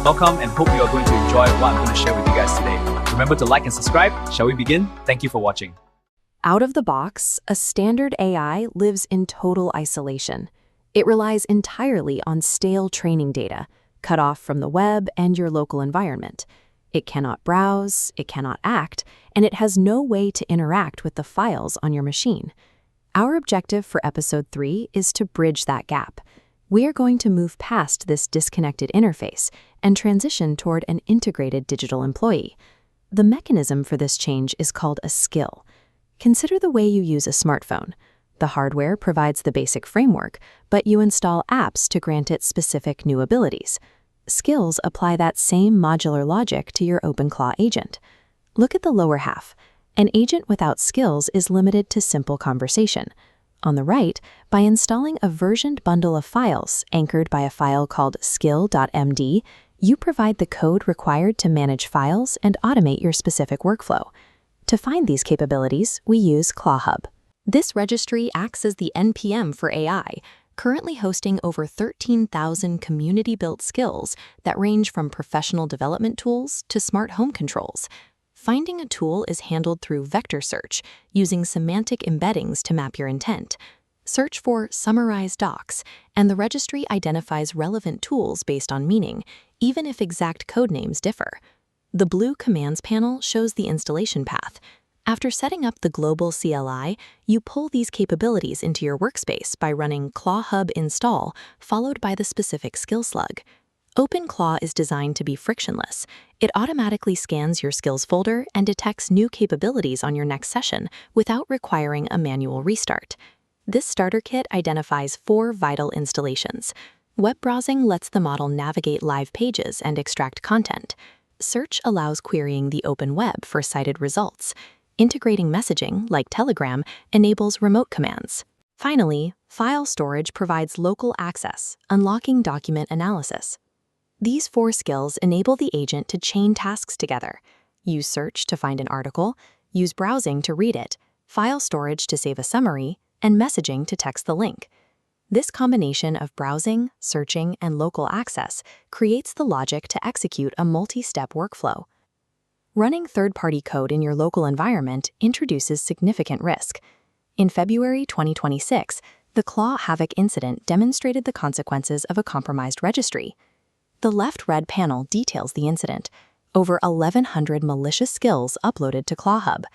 Welcome and hope you are going to enjoy what I'm going to share with you guys today. Remember to like and subscribe. Shall we begin? Thank you for watching. Out of the box, a standard AI lives in total isolation. It relies entirely on stale training data, cut off from the web and your local environment. It cannot browse, it cannot act, and it has no way to interact with the files on your machine. Our objective for Episode 3 is to bridge that gap. We are going to move past this disconnected interface and transition toward an integrated digital employee. The mechanism for this change is called a skill. Consider the way you use a smartphone. The hardware provides the basic framework, but you install apps to grant it specific new abilities. Skills apply that same modular logic to your OpenClaw agent. Look at the lower half. An agent without skills is limited to simple conversation. On the right, by installing a versioned bundle of files anchored by a file called Skill.md, you provide the code required to manage files and automate your specific workflow. To find these capabilities, we use ClawHub. This registry acts as the NPM for AI, currently hosting over 13,000 community-built skills that range from professional development tools to smart home controls. Finding a tool is handled through vector search, using semantic embeddings to map your intent. Search for Summarize Docs, and the registry identifies relevant tools based on meaning, even if exact code names differ. The blue Commands panel shows the installation path. After setting up the global CLI, you pull these capabilities into your workspace by running ClawHub install, followed by the specific skill slug. OpenClaw is designed to be frictionless. It automatically scans your skills folder and detects new capabilities on your next session without requiring a manual restart. This starter kit identifies 4 vital installations. Web browsing lets the model navigate live pages and extract content. Search allows querying the open web for cited results. Integrating messaging, like Telegram, enables remote commands. Finally, file storage provides local access, unlocking document analysis. These 4 skills enable the agent to chain tasks together. Use search to find an article, use browsing to read it, file storage to save a summary, and messaging to text the link. This combination of browsing, searching, and local access creates the logic to execute a multi-step workflow. Running third-party code in your local environment introduces significant risk. In February 2026, the ClawHavoc incident demonstrated the consequences of a compromised registry. The left red panel details the incident. Over 1,100 malicious skills uploaded to ClawHub.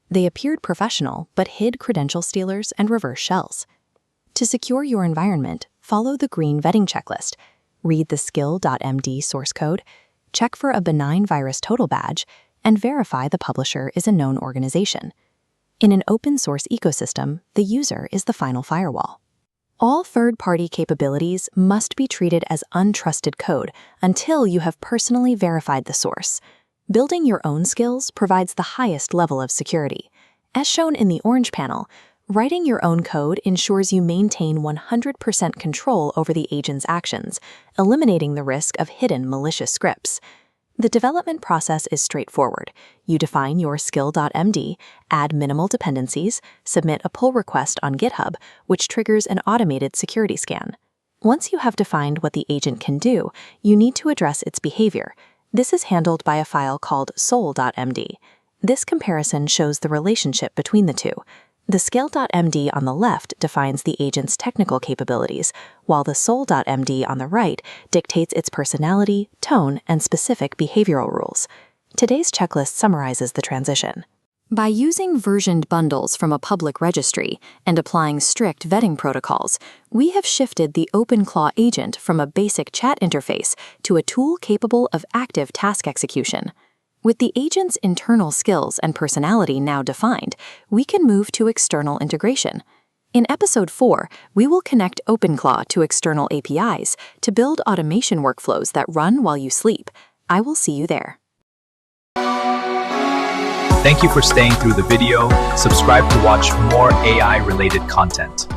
They appeared professional, but hid credential stealers and reverse shells. To secure your environment, follow the green vetting checklist. Read the Skill.md source code, check for a benign virus total badge, and verify the publisher is a known organization. In an open source ecosystem, the user is the final firewall. All third-party capabilities must be treated as untrusted code until you have personally verified the source. Building your own skills provides the highest level of security. As shown in the orange panel, writing your own code ensures you maintain 100% control over the agent's actions, eliminating the risk of hidden malicious scripts. The development process is straightforward. You define your Skill.md, add minimal dependencies, submit a pull request on GitHub, which triggers an automated security scan. Once you have defined what the agent can do, you need to address its behavior. This is handled by a file called soul.md. This comparison shows the relationship between the two. The Skill.md on the left defines the agent's technical capabilities, while the Soul.md on the right dictates its personality, tone, and specific behavioral rules. Today's checklist summarizes the transition. By using versioned bundles from a public registry and applying strict vetting protocols, we have shifted the OpenClaw agent from a basic chat interface to a tool capable of active task execution. With the agent's internal skills and personality now defined, we can move to external integration. In Episode 4, we will connect OpenClaw to external APIs to build automation workflows that run while you sleep. I will see you there. Thank you for staying through the video. Subscribe to watch more AI-related content.